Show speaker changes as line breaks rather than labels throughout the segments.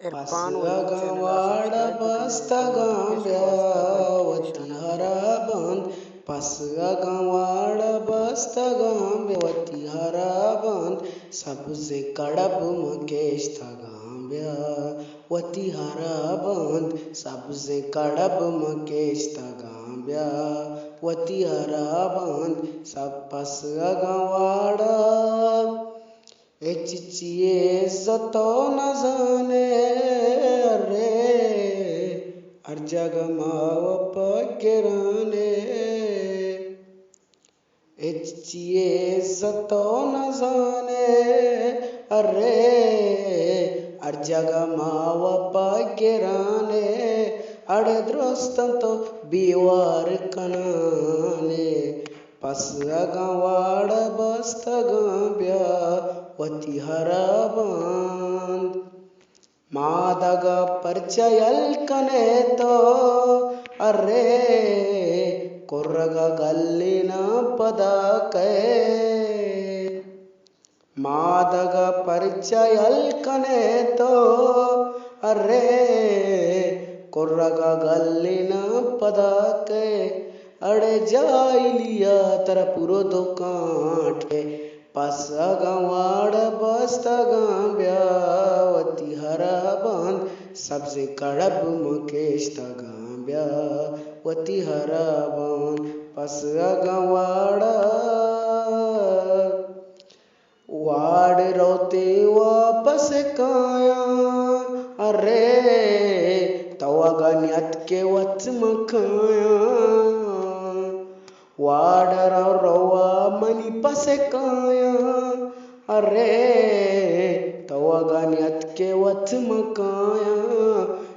Irfan news channel
पसगवाड़
subscribe
बस्तगांब्या वती
निशान
हराबंद पसगवाड़ बस्तगांब्या वती हराबंद सबसे कड़ब मकेश तगांब्या वती हराबंद सबसे कड़ब मकेश तगांब्या वती हराबंद सब पसगवाड़ चिचिये सतो न जाने रे हर जगह माव पकराने चिचिये सतो न जाने अरे हर जगह माव पकराने अड़े द्रोस्तन तो बीवार कनाने पसगवाड़ बस्तगांब्या वती हराबंद मादग परिचयल कने तो अरे कुर्रग गल्लिन पदके मादग परिचयल कने तो अरे कुर्रग गल्लिन पदके अड़े जाइलिया तर पुरो दुकाटे पसगवाड़ बस्तगांब्या वती हराबंद सबसे कड़ब मकेश तगांब्या वती हराबंद पसगवाड़ वाड़ रोते वापस काया अरे तवगन्यत के वच मखाया वाडर रवा मनी पसकाया अरे तवगन्यत के वच मकाया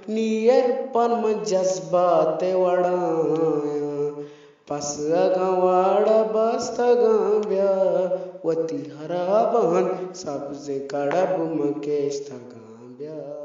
नियर पन जज्बाते वड़ाया पसगवाड़ बस्तगांब्या वती हराबंद सबसे कड़ब मकेश तगांब्या।